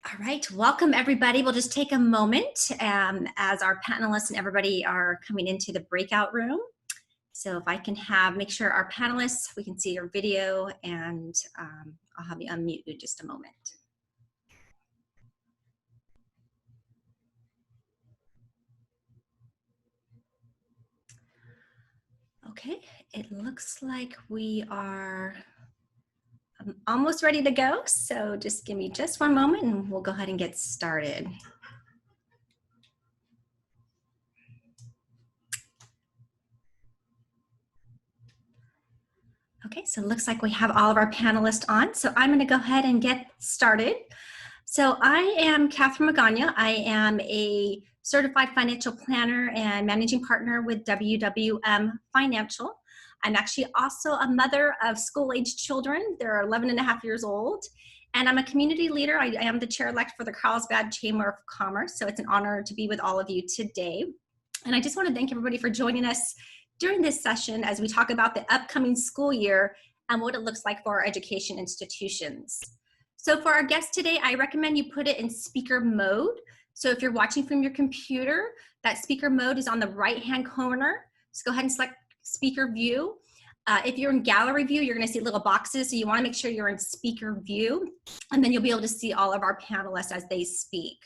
All right, welcome everybody. We'll just take a moment as our panelists and everybody are coming into the breakout room. So if I can make sure our panelists, we can see your video, and I'll have you unmute you just a moment. Okay, it looks like we are almost ready to go. So just give me just one moment and we'll go ahead and get started. Okay, so it looks like we have all of our panelists on. So I'm going to go ahead and get started. So I am Catherine Magana. I am a certified financial planner and managing partner with WWM Financial. I'm actually also a mother of school-aged children. They're 11 and a half years old. And I'm a community leader. I am the chair-elect for the Carlsbad Chamber of Commerce. So it's an honor to be with all of you today. And I just want to thank everybody for joining us during this session as we talk about the upcoming school year and what it looks like for our education institutions. So for our guest today, I recommend you put it in speaker mode. So if you're watching from your computer, that speaker mode is on the right-hand corner. Just go ahead and select speaker view. If you're in gallery view, you're gonna see little boxes. So you wanna make sure you're in speaker view, and then you'll be able to see all of our panelists as they speak.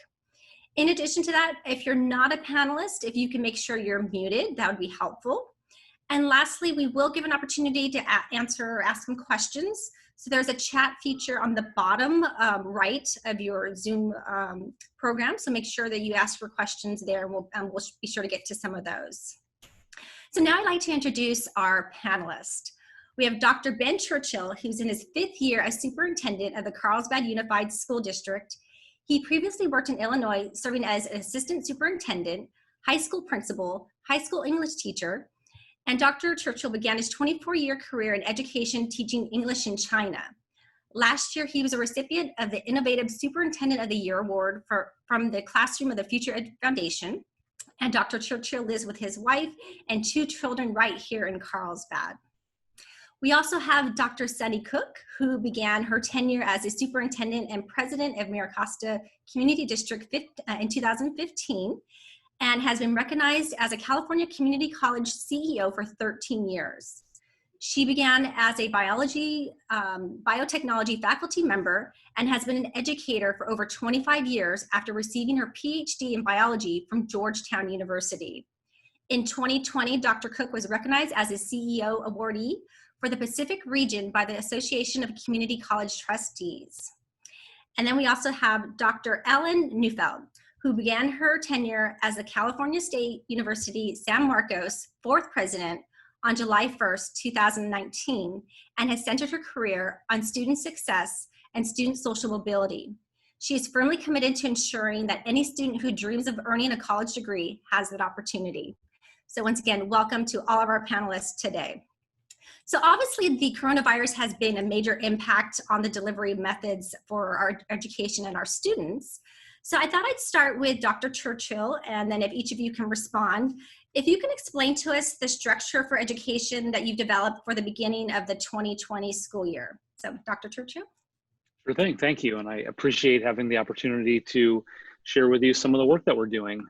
In addition to that, if you're not a panelist, if you can make sure you're muted, that would be helpful. And lastly, we will give an opportunity to answer or ask some questions. So there's a chat feature on the bottom right of your Zoom program. So make sure that you ask for questions there, and we'll be sure to get to some of those. So now I'd like to introduce our panelist. We have Dr. Ben Churchill, who's in his 5th year as superintendent of the Carlsbad Unified School District. He previously worked in Illinois, serving as an assistant superintendent, high school principal, high school English teacher, and Dr. Churchill began his 24-year career in education teaching English in China. Last year, he was a recipient of the Innovative Superintendent of the Year Award from the Classroom of the Future Ed Foundation. And Dr. Churchill lives with his wife and 2 children right here in Carlsbad. We also have Dr. Sunny Cook, who began her tenure as a superintendent and president of Maricosta Community District in 2015. And has been recognized as a California Community College CEO for 13 years. She began as a biotechnology faculty member and has been an educator for over 25 years after receiving her PhD in biology from Georgetown University. In 2020, Dr. Cook was recognized as a CEO awardee for the Pacific region by the Association of Community College Trustees. And then we also have Dr. Ellen Neufeld, who began her tenure as the California State University San Marcos 4th president on July 1st, 2019, and has centered her career on student success and student social mobility. She is firmly committed to ensuring that any student who dreams of earning a college degree has that opportunity. So once again, welcome to all of our panelists today. So obviously the coronavirus has been a major impact on the delivery methods for our education and our students. So I thought I'd start with Dr. Churchill, and then if each of you can respond, if you can explain to us the structure for education that you've developed for the beginning of the 2020 school year. So Dr. Churchill. Sure thing, thank you. And I appreciate having the opportunity to share with you some of the work that we're doing.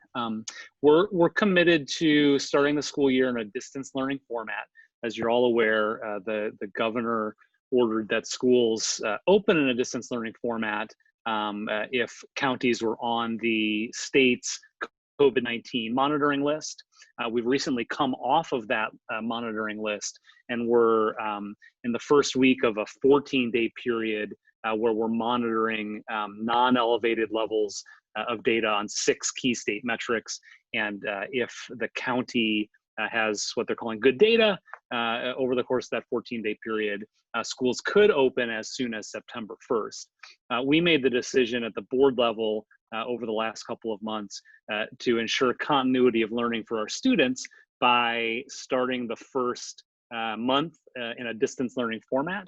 We're committed to starting the school year in a distance learning format. As you're all aware, the governor ordered that schools open in a distance learning format if counties were on the state's COVID-19 monitoring list. We've recently come off of that monitoring list, and we're in the first week of a 14-day period where we're monitoring non-elevated levels of data on 6 key state metrics. And if the county has what they're calling good data over the course of that 14-day period, schools could open as soon as September 1st. We made the decision at the board level over the last couple of months to ensure continuity of learning for our students by starting the first month in a distance learning format.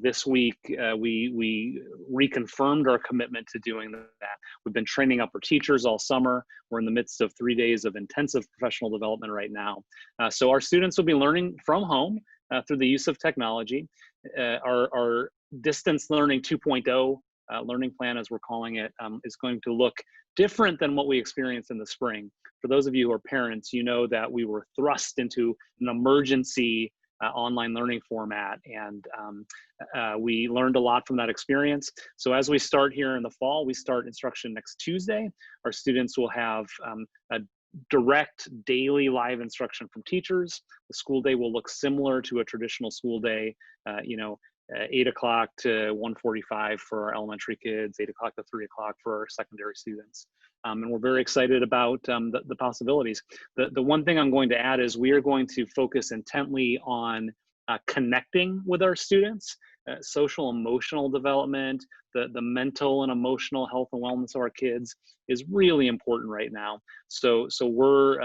This week, we reconfirmed our commitment to doing that. We've been training up our teachers all summer. We're in the midst of 3 days of intensive professional development right now. So our students will be learning from home through the use of technology. Our distance learning 2.0 learning plan, as we're calling it, is going to look different than what we experienced in the spring. For those of you who are parents, you know that we were thrust into an emergency online learning format, and we learned a lot from that experience. So as we start here in the fall, we start instruction next Tuesday. Our students will have a direct daily live instruction from teachers. The school day will look similar to a traditional school day, 8 o'clock to 1:45 for our elementary kids, 8 o'clock to 3 o'clock for our secondary students. And we're very excited about the possibilities. The one thing I'm going to add is we are going to focus intently on connecting with our students, social emotional development, the mental and emotional health and wellness of our kids is really important right now. So we're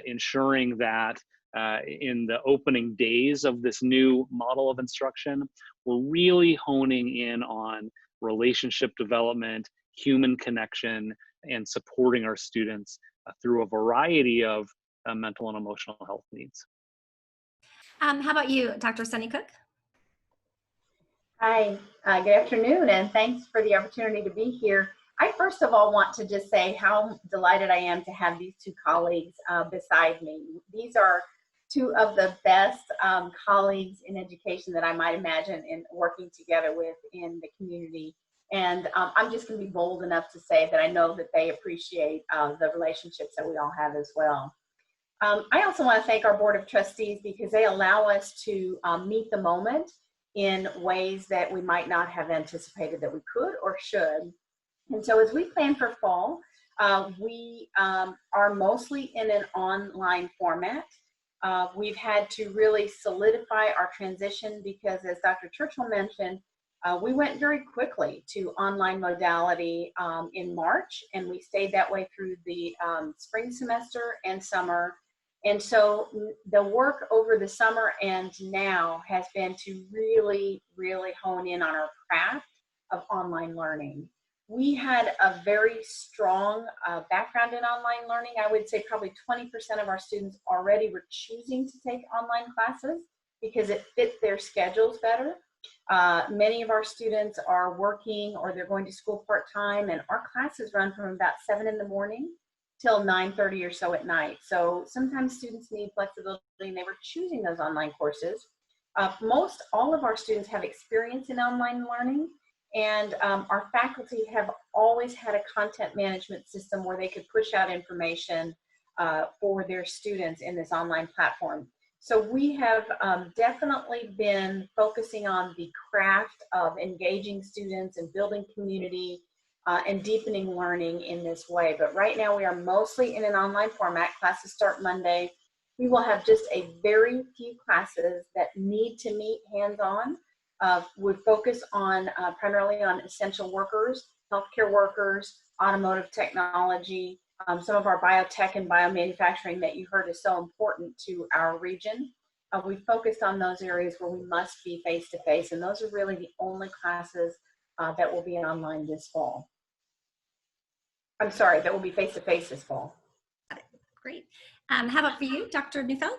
ensuring that in the opening days of this new model of instruction, we're really honing in on relationship development, human connection, and supporting our students through a variety of mental and emotional health needs. How about you, Dr. Sunny Cook? Hi, good afternoon, and thanks for the opportunity to be here. I first of all want to just say how delighted I am to have these two colleagues beside me. These are two of the best colleagues in education that I might imagine in working together with in the community. And I'm just going to be bold enough to say that I know that they appreciate the relationships that we all have as well. I also want to thank our Board of Trustees because they allow us to meet the moment in ways that we might not have anticipated that we could or should. And so as we plan for fall, we are mostly in an online format. We've had to really solidify our transition because, as Dr. Churchill mentioned, we went very quickly to online modality in March, and we stayed that way through the spring semester and summer. And so the work over the summer and now has been to really, really hone in on our craft of online learning. We had a very strong background in online learning. I would say probably 20% of our students already were choosing to take online classes because it fit their schedules better. Many of our students are working or they're going to school part-time, and our classes run from about 7 in the morning till 9:30 or so at night. So sometimes students need flexibility and they were choosing those online courses. Most all of our students have experience in online learning, and our faculty have always had a content management system where they could push out information for their students in this online platform. So we have definitely been focusing on the craft of engaging students and building community and deepening learning in this way. But right now we are mostly in an online format. Classes start Monday. We will have just a very few classes that need to meet hands-on. Would focus on primarily on essential workers, healthcare workers, automotive technology, some of our biotech and biomanufacturing that you heard is so important to our region. We focused on those areas where we must be face-to-face, and those are really the only classes that will be online this fall. I'm sorry, that will be face-to-face this fall. Got it. Great. How about for you, Dr. Neufeld?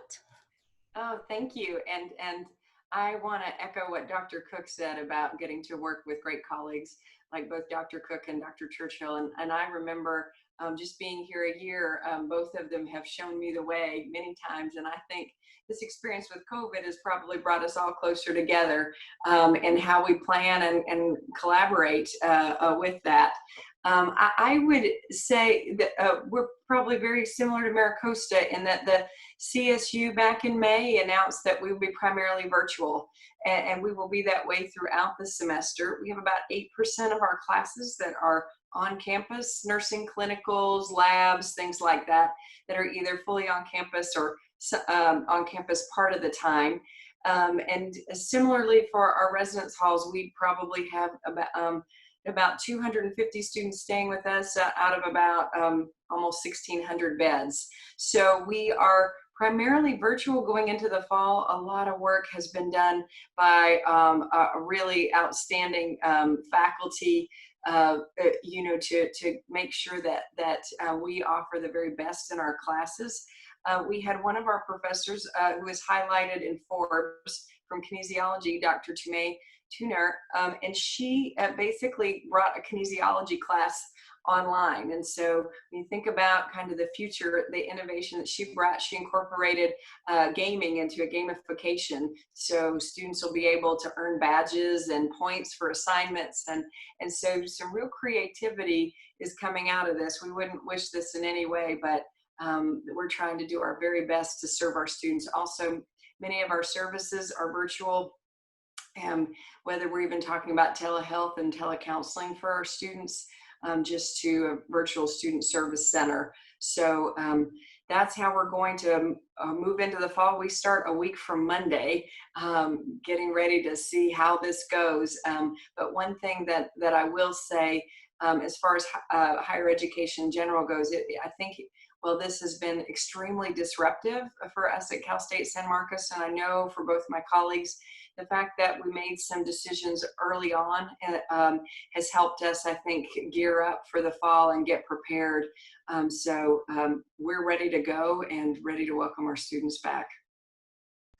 Oh, thank you. And I want to echo what Dr. Cook said about getting to work with great colleagues like both Dr. Cook and Dr. Churchill. And I remember just being here a year, both of them have shown me the way many times. And I think this experience with COVID has probably brought us all closer together in how we plan and collaborate with that. I would say that we're probably very similar to MiraCosta in that the CSU back in May announced that we will be primarily virtual, and we will be that way throughout the semester. We have about 8% of our classes that are on campus, nursing clinicals, labs, things like that, that are either fully on campus or on campus part of the time. And similarly for our residence halls, we probably have about 250 students staying with us out of about almost 1,600 beds. So we are primarily virtual going into the fall. A lot of work has been done by a really outstanding faculty, to make sure that we offer the very best in our classes. We had one of our professors who was highlighted in Forbes from kinesiology, Dr. Tumay, tuner, and she basically brought a kinesiology class online. And so when you think about kind of the future, the innovation that she brought, she incorporated gaming into a gamification. So students will be able to earn badges and points for assignments. And so some real creativity is coming out of this. We wouldn't wish this in any way, but we're trying to do our very best to serve our students. Also, many of our services are virtual. Whether we're even talking about telehealth and telecounseling for our students, just to a virtual student service center. So that's how we're going to move into the fall. We start a week from Monday, getting ready to see how this goes. But one thing that I will say, as far as higher education in general goes, I think, well, this has been extremely disruptive for us at Cal State San Marcos, and I know for both my colleagues, the fact that we made some decisions early on has helped us, I think, gear up for the fall and get prepared. So we're ready to go and ready to welcome our students back.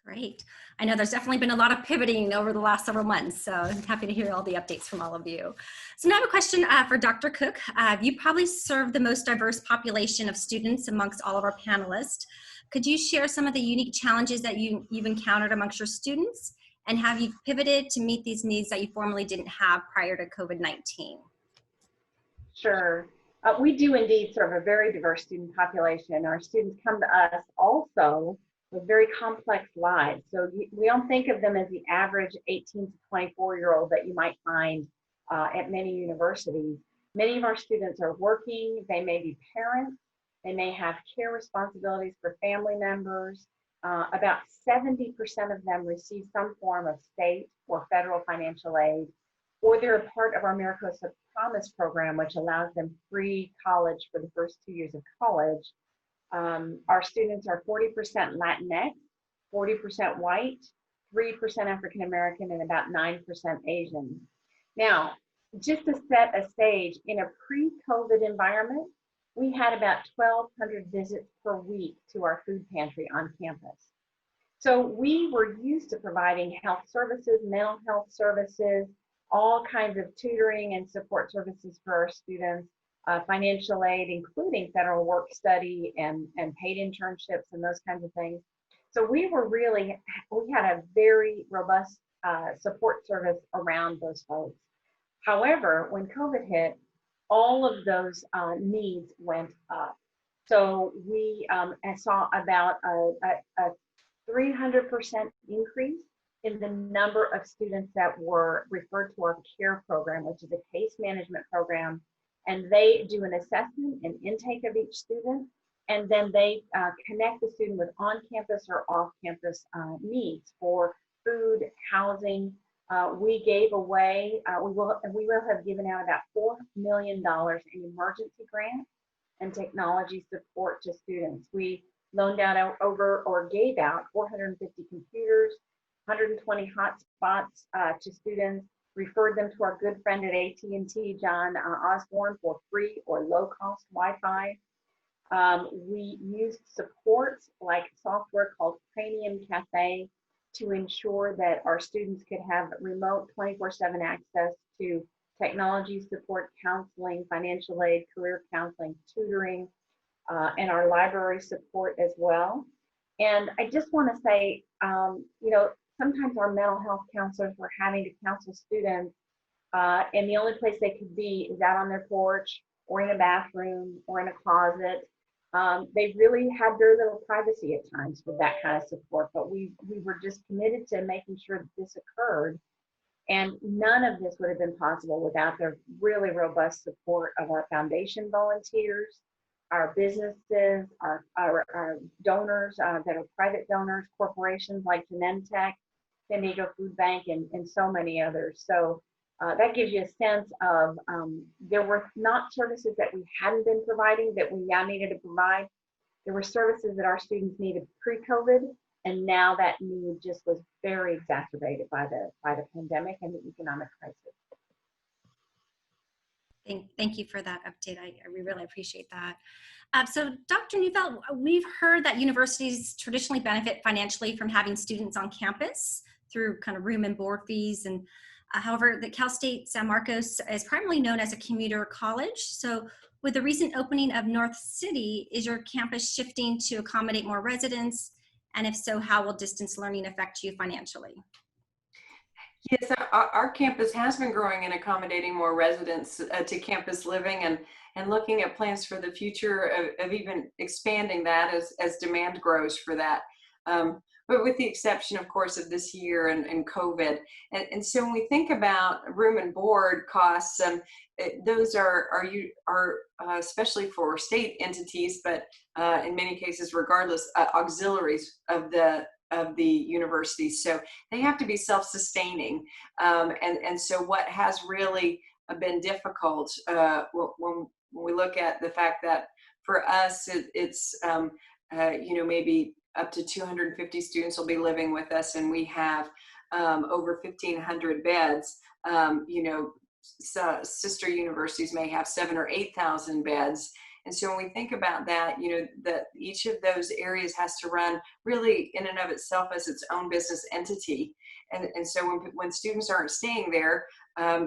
Great. I know there's definitely been a lot of pivoting over the last several months, so I'm happy to hear all the updates from all of you. So now I have a question for Dr. Cook. You probably serve the most diverse population of students amongst all of our panelists. Could you share some of the unique challenges that you've encountered amongst your students, and have you pivoted to meet these needs that you formerly didn't have prior to COVID-19? Sure. We do indeed serve a very diverse student population. Our students come to us also with very complex lives. So we don't think of them as the average 18 to 24-year-old that you might find at many universities. Many of our students are working. They may be parents. They may have care responsibilities for family members. About 70% of them receive some form of state or federal financial aid, or they're a part of our Maricopa Promise program, which allows them free college for the first 2 years of college. Our students are 40% Latinx, 40% white, 3% African American, and about 9% Asian. Now, just to set a stage, in a pre-COVID environment, we had about 1,200 visits per week to our food pantry on campus. So we were used to providing health services, mental health services, all kinds of tutoring and support services for our students, financial aid, including federal work study and paid internships and those kinds of things. So we had a very robust support service around those folks. However, when COVID hit, all of those needs went up. So we saw about a 300% increase in the number of students that were referred to our CARE program, which is a case management program. And they do an assessment and intake of each student, and then they connect the student with on-campus or off-campus needs for food, housing. We gave away, we will have given out about $4 million in emergency grants and technology support to students. We loaned out or gave out 450 computers, 120 hotspots to students, referred them to our good friend at AT&T, John Osborne, for free or low-cost Wi-Fi. We used supports like software called Cranium Cafe to ensure that our students could have remote 24/7 access to technology support, counseling, financial aid, career counseling, tutoring, and our library support as well. And I just want to say, sometimes our mental health counselors were having to counsel students, and the only place they could be is out on their porch or in a bathroom or in a closet. They really had very little privacy at times with that kind of support, but we were just committed to making sure that this occurred. And none of this would have been possible without the really robust support of our foundation volunteers, our businesses, our donors that are private donors, corporations like Genentech, San Diego Food Bank, and so many others. So that gives you a sense of there were not services that we hadn't been providing that we now needed to provide. There were services that our students needed pre-COVID, and now that need just was very exacerbated by the pandemic and the economic crisis. Thank you for that update. We really appreciate that. So Dr. Neufeld, we've heard that universities traditionally benefit financially from having students on campus through kind of room and board fees. And However, the Cal State San Marcos is primarily known as a commuter college. So with the recent opening of North City, is your campus shifting to accommodate more residents? And if so, how will distance learning affect you financially? Yes, our campus has been growing and accommodating more residents to campus living, and looking at plans for the future of even expanding that as demand grows for that. But with the exception, of course, of this year and COVID. And so when we think about room and board costs, those are especially for state entities, but in many cases, regardless, auxiliaries of the universities. So they have to be self-sustaining. And so what has really been difficult when we look at the fact that for us, it's maybe up to 250 students will be living with us, and we have over 1,500 beds. Sister universities may have 7,000 or 8,000 beds. And so when we think about that, that each of those areas has to run really in and of itself as its own business entity. And so when students aren't staying there,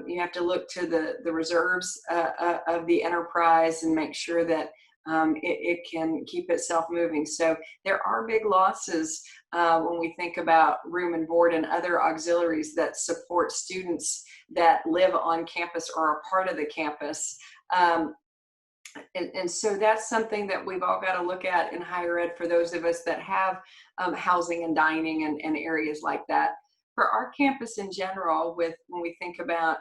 you have to look to the reserves of the enterprise and make sure that it can keep itself moving. So there are big losses when we think about room and board and other auxiliaries that support students that live on campus or are part of the campus. And so that's something that we've all got to look at in higher ed for those of us that have housing and dining and areas like that. For our campus in general, when we think about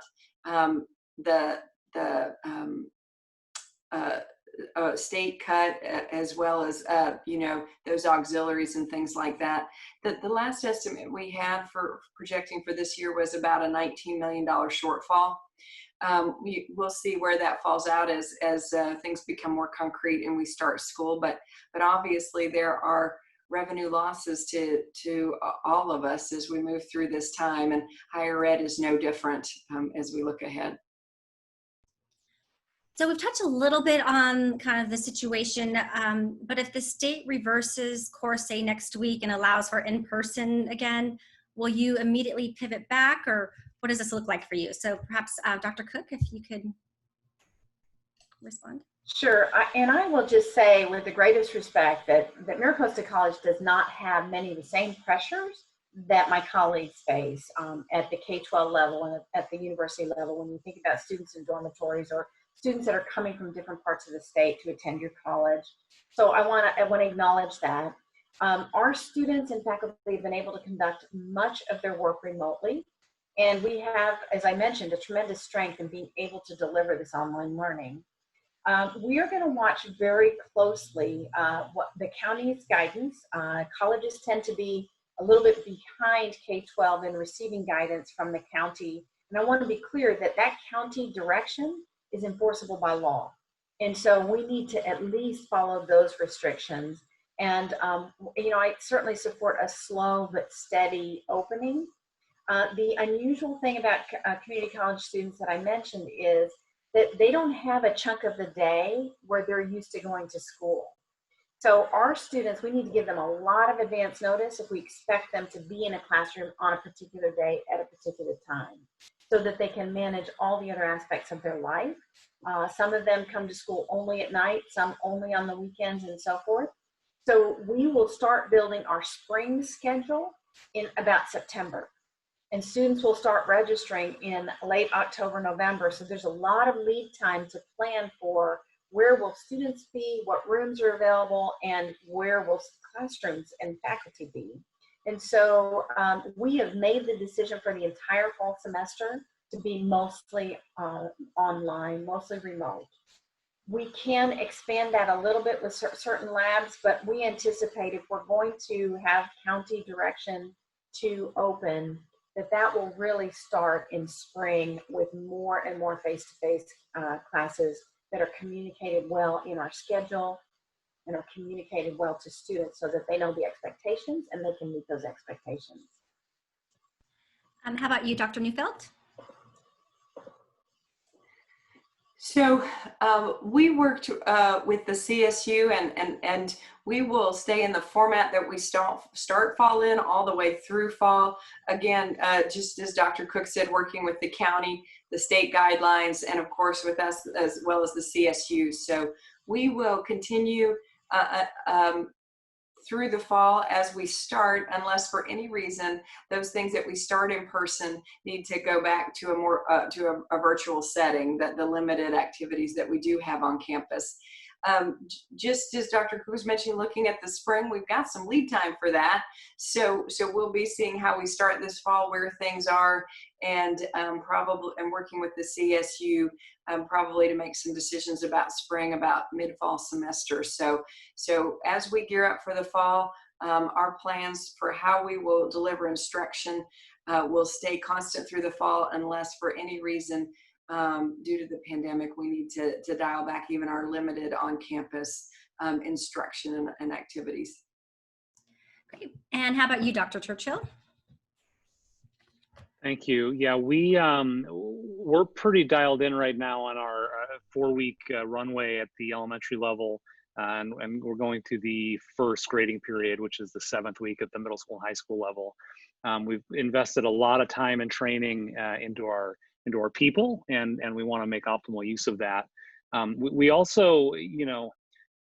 state cut as well as those auxiliaries and things like that, the last estimate we had for projecting for this year was about a $19 million shortfall. We'll see where that falls out as things become more concrete and we start school. But obviously there are revenue losses to all of us as we move through this time, and higher ed is no different as we look ahead. So we've touched a little bit on kind of the situation, but if the state reverses course, say next week, and allows for in-person again, will you immediately pivot back, or what does this look like for you? So perhaps Dr. Cook, if you could respond. Sure, and I will just say with the greatest respect that MiraCosta College does not have many of the same pressures that my colleagues face at the K-12 level and at the university level when you think about students in dormitories or students that are coming from different parts of the state to attend your college. So I want to acknowledge that. Our students and faculty have been able to conduct much of their work remotely. And we have, as I mentioned, a tremendous strength in being able to deliver this online learning. We are going to watch very closely what the county's guidance. Colleges tend to be a little bit behind K-12 in receiving guidance from the county. And I want to be clear that county direction is enforceable by law. And so we need to at least follow those restrictions. And, I certainly support a slow but steady opening. The unusual thing about community college students that I mentioned is that they don't have a chunk of the day where they're used to going to school. So our students, we need to give them a lot of advance notice if we expect them to be in a classroom on a particular day at a particular time, so that they can manage all the other aspects of their life. Some of them come to school only at night, some only on the weekends, and so forth. So we will start building our spring schedule in about September. And students will start registering in late October, November. So there's a lot of lead time to plan for where will students be, what rooms are available, and where will classrooms and faculty be. And so we have made the decision for the entire fall semester to be mostly online, mostly remote. We can expand that a little bit with certain labs, but we anticipate if we're going to have county direction to open, that will really start in spring with more and more face-to-face classes that are communicated well in our schedule and are communicated well to students so that they know the expectations and they can meet those expectations. How about you, Dr. Neufeld? So we worked with the CSU, and we will stay in the format that we start fall in all the way through fall. Again, just as Dr. Cook said, working with the county, the state guidelines, and of course with us as well as the CSU. So we will continue through the fall as we start, unless for any reason those things that we start in person need to go back to a more to a virtual setting, that the limited activities that we do have on campus. Just as Dr. Cook was mentioning, looking at the spring, we've got some lead time for that. So we'll be seeing how we start this fall, where things are, and probably working with the CSU probably to make some decisions about spring, about mid-fall semester. So as we gear up for the fall, our plans for how we will deliver instruction will stay constant through the fall, unless for any reason due to the pandemic, we need to dial back even our limited on-campus instruction and activities. Great. And how about you, Dr. Churchill? Thank you. Yeah, we're pretty dialed in right now on our 4-week runway at the elementary level, and we're going to the first grading period, which is the 7th week at the middle school and high school level. We've invested a lot of time and training into our people, and we want to make optimal use of that. We also,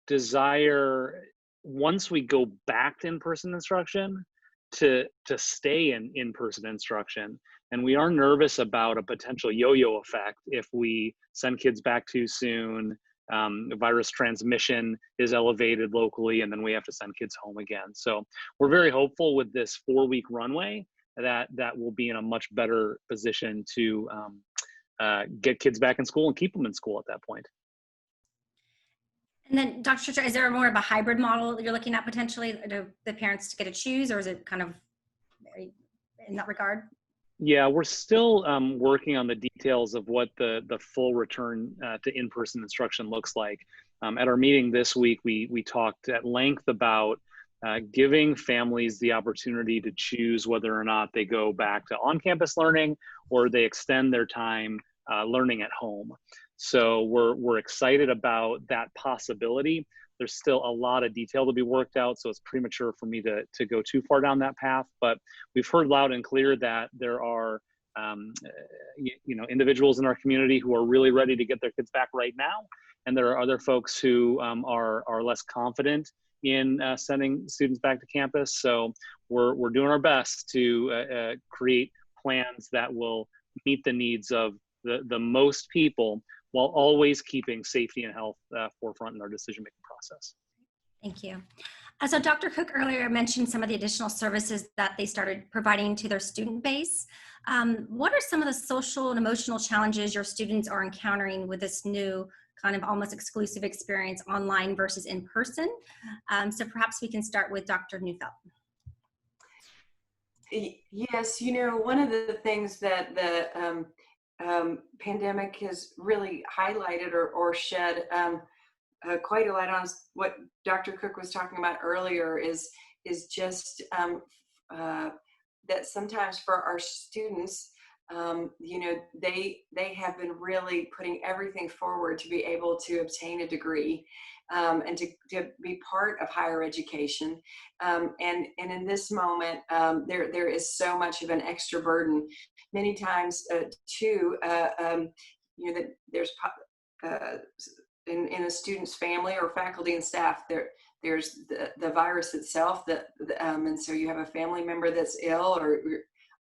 desire, once we go back to in-person instruction, to stay in in-person instruction. And we are nervous about a potential yo-yo effect if we send kids back too soon. Virus transmission is elevated locally, and then we have to send kids home again. So we're very hopeful with this 4-week runway that we'll be in a much better position to get kids back in school and keep them in school at that point. And then, Dr. Churchill, is there more of a hybrid model you're looking at potentially, the parents to get to choose, or is it kind of in that regard? Yeah, we're still working on the details of what the full return to in-person instruction looks like. At our meeting this week, we talked at length about giving families the opportunity to choose whether or not they go back to on-campus learning or they extend their time learning at home. So we're excited about that possibility. There's still a lot of detail to be worked out, so it's premature for me to go too far down that path. But we've heard loud and clear that there are individuals in our community who are really ready to get their kids back right now, and there are other folks who are less confident in sending students back to campus. So we're doing our best to create plans that will meet the needs of the most people, while always keeping safety and health forefront in our decision-making process. Thank you. So Dr. Cook earlier mentioned some of the additional services that they started providing to their student base. What are some of the social and emotional challenges your students are encountering with this new kind of almost exclusive experience online versus in person? So perhaps we can start with Dr. Neufeld. Yes, one of the things that the pandemic has really highlighted or shed quite a light on what Dr. Cook was talking about earlier is just that sometimes for our students, they have been really putting everything forward to be able to obtain a degree and to be part of higher education. And in this moment, there is so much of an extra burden. Many times, too, that there's in a student's family or faculty and staff, there's the virus itself, and so you have a family member that's ill,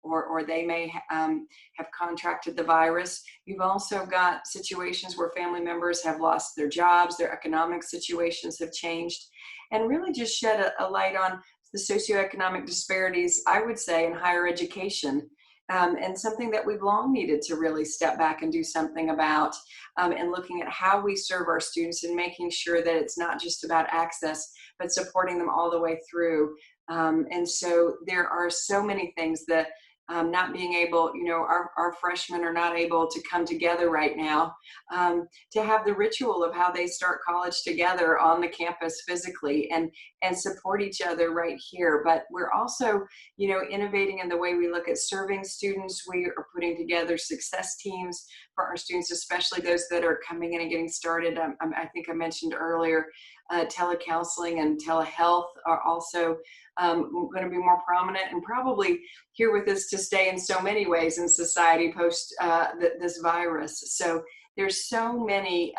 or they may have contracted the virus. You've also got situations where family members have lost their jobs, their economic situations have changed, and really just shed a light on the socioeconomic disparities, I would say, in higher education. And something that we've long needed to really step back and do something about, and looking at how we serve our students and making sure that it's not just about access, but supporting them all the way through. And so there are so many things that not being able, our freshmen are not able to come together right now to have the ritual of how they start college together on the campus physically, and and support each other right here. But we're also, innovating in the way we look at serving students. We are putting together success teams for our students, especially those that are coming in and getting started. I think I mentioned earlier, telecounseling and telehealth are also going to be more prominent and probably here with us to stay in so many ways in society post this virus. So there's so many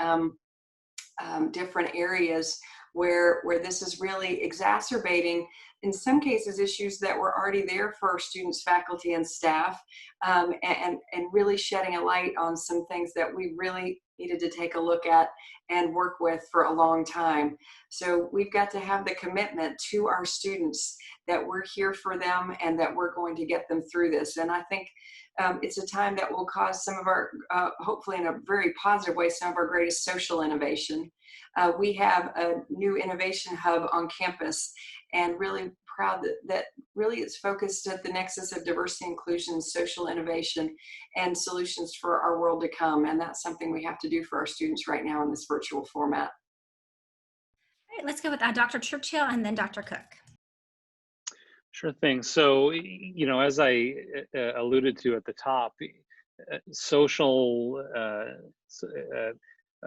different areas where this is really exacerbating, in some cases, issues that were already there for students, faculty, and staff, and really shedding a light on some things that we really needed to take a look at and work with for a long time. So we've got to have the commitment to our students that we're here for them and that we're going to get them through this. And I think it's a time that will cause some of our, hopefully in a very positive way, some of our greatest social innovation. We have a new innovation hub on campus, and really proud that really it's focused at the nexus of diversity, inclusion, social innovation, and solutions for our world to come. And that's something we have to do for our students right now in this virtual format. All right, let's go with Dr. Churchill and then Dr. Cook. Sure thing. So, as I alluded to at the top, social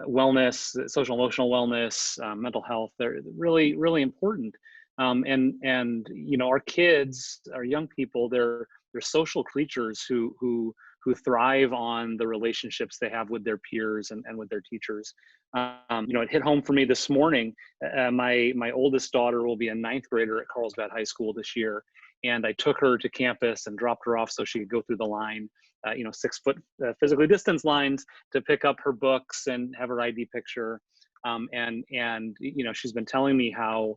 wellness, social emotional wellness, mental health, they're really, really important. And our kids, our young people, they're social creatures who thrive on the relationships they have with their peers and with their teachers. It hit home for me this morning. My oldest daughter will be a 9th grader at Carlsbad High School this year. And I took her to campus and dropped her off so she could go through the line, 6-foot physically distanced lines to pick up her books and have her ID picture. And she's been telling me how,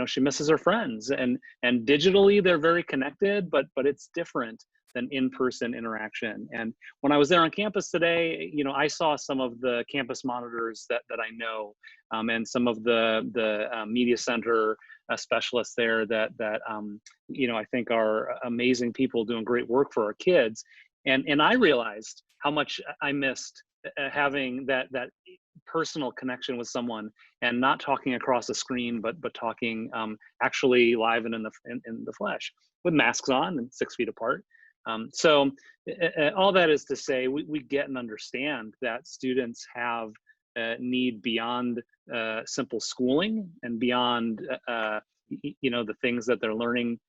she misses her friends, and digitally they're very connected, but it's different than in-person interaction. And when I was there on campus today, I saw some of the campus monitors that I know, and some of the media center specialists there that I think are amazing people doing great work for our kids. And I realized how much I missed having that personal connection with someone, and not talking across a screen, but talking actually live and in the flesh, with masks on and 6 feet apart. So all that is to say, we get and understand that students have need beyond simple schooling and beyond the things that they're learning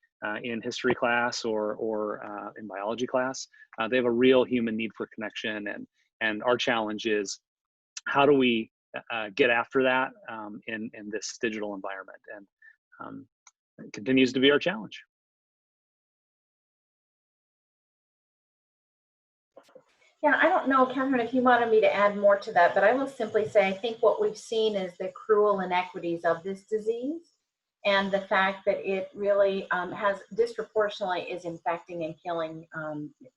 in history class or in biology class. They have a real human need for connection, and our challenge is, how do we get after that in this digital environment? And it continues to be our challenge. Yeah, I don't know, Catherine, if you wanted me to add more to that, but I will simply say I think what we've seen is the cruel inequities of this disease, and the fact that it really has disproportionately is infecting and killing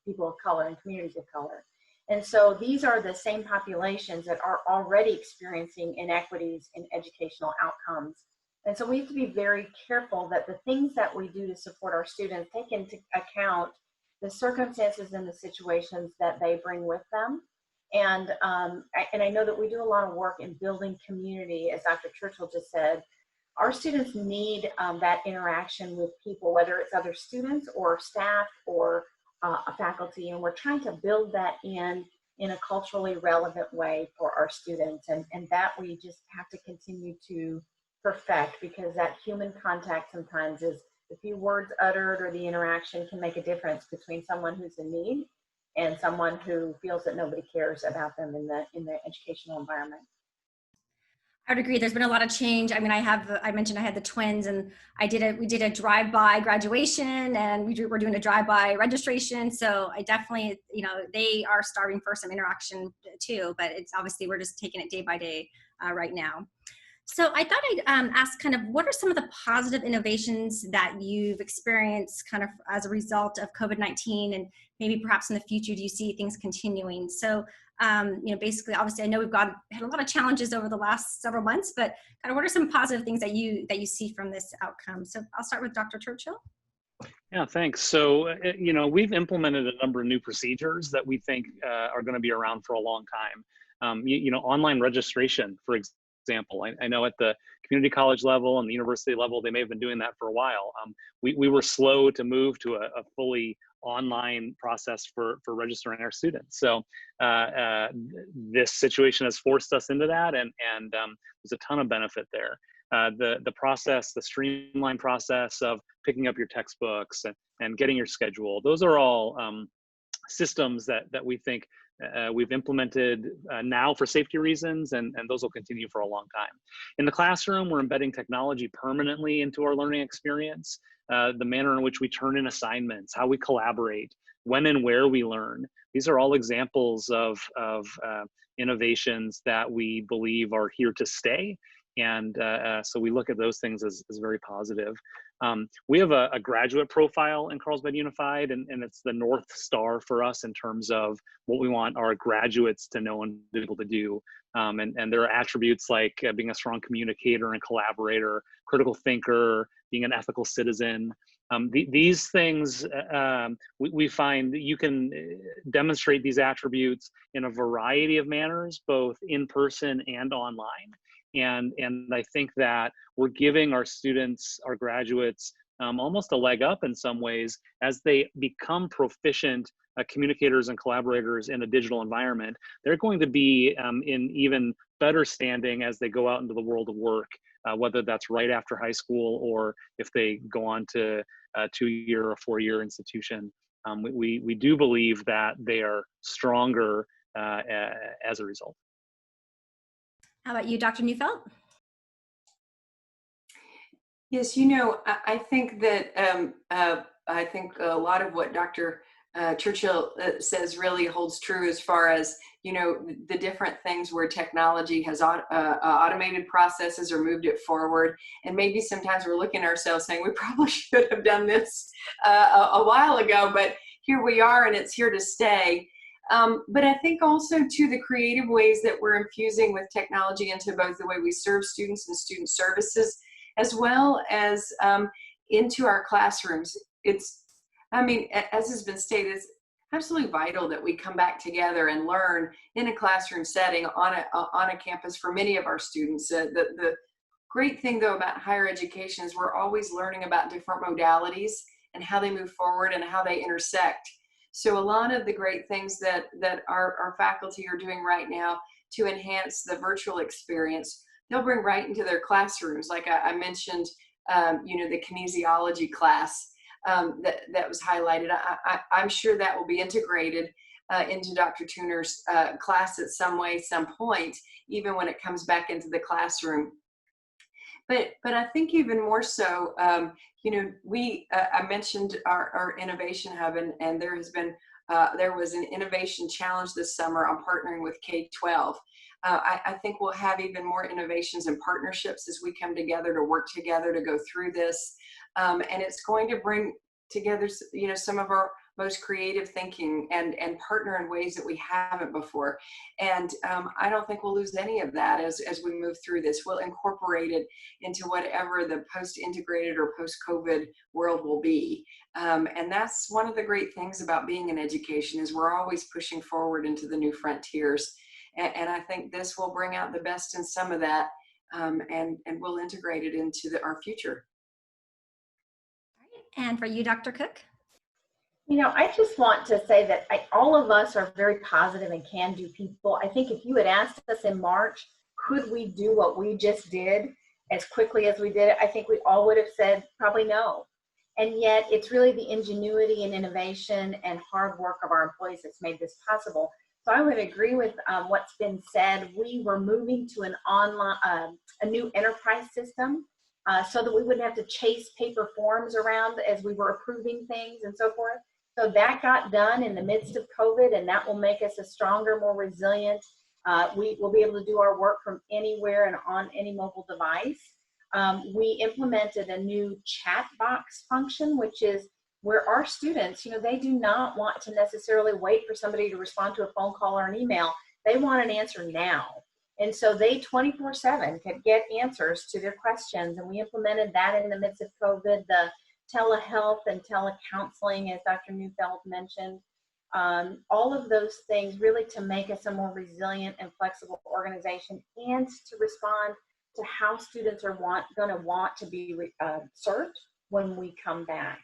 people of color and communities of color. And so these are the same populations that are already experiencing inequities in educational outcomes. And so we have to be very careful that the things that we do to support our students take into account the circumstances and the situations that they bring with them. And I know that we do a lot of work in building community, as Dr. Churchill just said. Our students need that interaction with people, whether it's other students or staff or faculty, and we're trying to build that in a culturally relevant way for our students, and that we just have to continue to perfect, because that human contact sometimes is the few words uttered or the interaction can make a difference between someone who's in need and someone who feels that nobody cares about them in the educational environment. I would agree. There's been a lot of change. I mean, I mentioned I had the twins, and we did a drive-by graduation, and we're doing a drive-by registration. So I definitely, they are starving for some interaction too, but it's obviously, we're just taking it day by day right now. So I thought I'd ask kind of, what are some of the positive innovations that you've experienced kind of as a result of COVID-19, and maybe perhaps in the future, do you see things continuing? So, basically, obviously, I know we've had a lot of challenges over the last several months, but kind of what are some positive things that you see from this outcome? So I'll start with Dr. Churchill. Yeah, thanks. So, we've implemented a number of new procedures that we think are going to be around for a long time. Online registration, for example, example. I know at the community college level and the university level, they may have been doing that for a while. We were slow to move to a fully online process for registering our students. So this situation has forced us into that, and there's a ton of benefit there. The process, the streamlined process of picking up your textbooks and getting your schedule, those are all systems that we think we've implemented now for safety reasons, and those will continue for a long time. In the classroom, we're embedding technology permanently into our learning experience. The manner in which we turn in assignments, how we collaborate, when and where we learn. These are all examples of innovations that we believe are here to stay. And so we look at those things as very positive. We have a graduate profile in Carlsbad Unified, and it's the North Star for us in terms of what we want our graduates to know and be able to do. And there are attributes like being a strong communicator and collaborator, critical thinker, being an ethical citizen. These things, we find that you can demonstrate these attributes in a variety of manners, both in person and online. And I think that we're giving our students, our graduates, almost a leg up in some ways as they become proficient communicators and collaborators in a digital environment. They're going to be in even better standing as they go out into the world of work, whether that's right after high school or if they go on to a 2-year or 4-year institution. We do believe that they are stronger as a result. How about you, Dr. Neufeld? Yes, I think that I think a lot of what Dr. Churchill says really holds true as far as, the different things where technology has automated processes or moved it forward. And maybe sometimes we're looking at ourselves saying, we probably should have done this a while ago, but here we are and it's here to stay. But I think also too, the creative ways that we're infusing with technology into both the way we serve students and student services, as well as into our classrooms. As has been stated, it's absolutely vital that we come back together and learn in a classroom setting on a campus for many of our students. The great thing though about higher education is we're always learning about different modalities and how they move forward and how they intersect. So a lot of the great things that our faculty are doing right now to enhance the virtual experience, they'll bring right into their classrooms. Like I mentioned, the kinesiology class that was highlighted. I'm sure that will be integrated into Dr. Tuner's class at some way, some point, even when it comes back into the classroom. But I think even more so, I mentioned our innovation hub, and there was an innovation challenge this summer on partnering with K-12. I think we'll have even more innovations and partnerships as we come together to work together to go through this, and it's going to bring together, some of our most creative thinking and partner in ways that we haven't before. And I don't think we'll lose any of that as we move through this. We'll incorporate it into whatever the post-integrated or post-COVID world will be. And that's one of the great things about being in education is we're always pushing forward into the new frontiers. And I think this will bring out the best in some of that, and we'll integrate it into our future. And for you, Dr. Cook? I just want to say that all of us are very positive and can-do people. I think if you had asked us in March, could we do what we just did as quickly as we did it, I think we all would have said probably no. And yet it's really the ingenuity and innovation and hard work of our employees that's made this possible. So I would agree with what's been said. We were moving to an online, a new enterprise system so that we wouldn't have to chase paper forms around as we were approving things and so forth. So that got done in the midst of COVID, and that will make us a stronger, more resilient. We will be able to do our work from anywhere and on any mobile device. We implemented a new chat box function, which is where our students, they do not want to necessarily wait for somebody to respond to a phone call or an email. They want an answer now. And so they 24/7 could get answers to their questions. And we implemented that in the midst of COVID, the telehealth and telecounseling, as Dr. Neufeld mentioned. all of those things really to make us a more resilient and flexible organization, and to respond to how students are going to want to be served when we come back.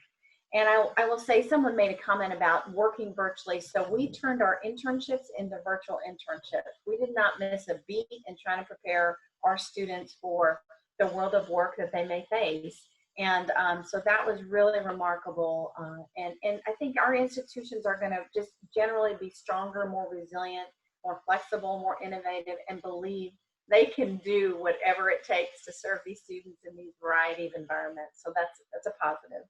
And I will say, someone made a comment about working virtually. So we turned our internships into virtual internships. We did not miss a beat in trying to prepare our students for the world of work that they may face. And so that was really remarkable. And I think our institutions are going to just generally be stronger, more resilient, more flexible, more innovative, and believe they can do whatever it takes to serve these students in these variety of environments. So that's a positive.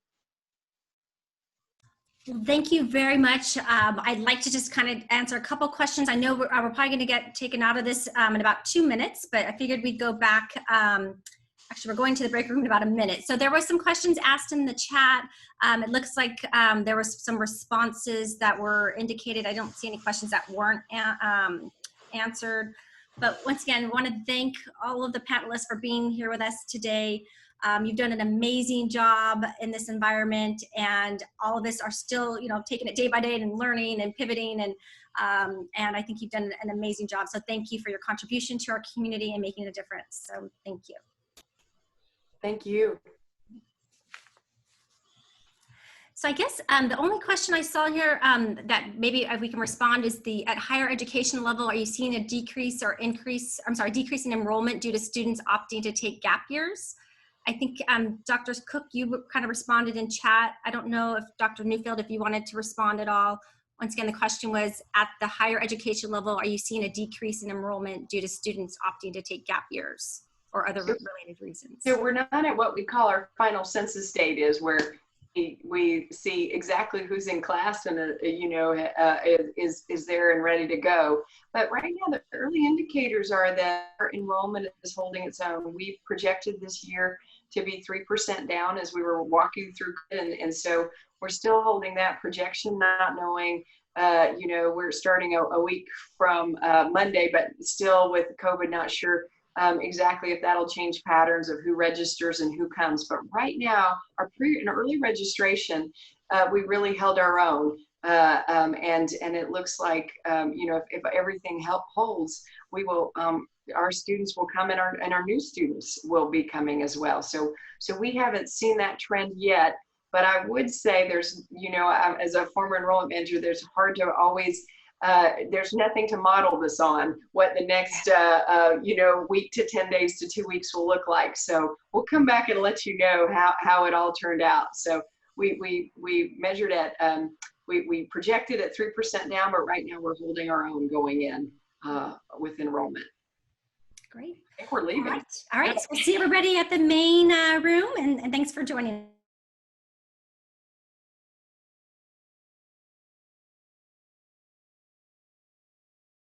Thank you very much. I'd like to just kind of answer a couple questions. I know we're probably going to get taken out of this in about 2 minutes, but I figured we'd go back. Actually, we're going to the break room in about a minute. So there were some questions asked in the chat. It looks like there was some responses that were indicated. I don't see any questions that weren't answered. But once again, I want to thank all of the panelists for being here with us today. You've done an amazing job in this environment, and all of us are still, taking it day by day and learning and pivoting, and I think you've done an amazing job. So thank you for your contribution to our community and making a difference. So thank you. Thank you. So I guess the only question I saw here that maybe we can respond is at higher education level, are you seeing a decrease in enrollment due to students opting to take gap years? I think Dr. Cook, you kind of responded in chat. I don't know if Dr. Newfield, if you wanted to respond at all. Once again, the question was, at the higher education level, are you seeing a decrease in enrollment due to students opting to take gap years or other related reasons? So we're not at what we call our final census date, is where we see exactly who's in class and is there and ready to go. But right now, the early indicators are that our enrollment is holding its own. We projected this year to be 3% down as we were walking through, and so we're still holding that projection, not knowing. We're starting a week from Monday, but still with COVID, not sure exactly if that'll change patterns of who registers and who comes. But right now, our pre and early registration, we really held our own. And it looks like, if everything holds, we will, our students will come, and our new students will be coming as well. So we haven't seen that trend yet, but I would say there's, as a former enrollment manager, there's hard to always, there's nothing to model this on, what the next, week to 10 days to 2 weeks will look like. So we'll come back and let you know how it all turned out. So we measured at, we projected at 3% down, but right now we're holding our own going in with enrollment. Great. I think we're leaving. All right. So we'll see everybody at the main room, and thanks for joining us.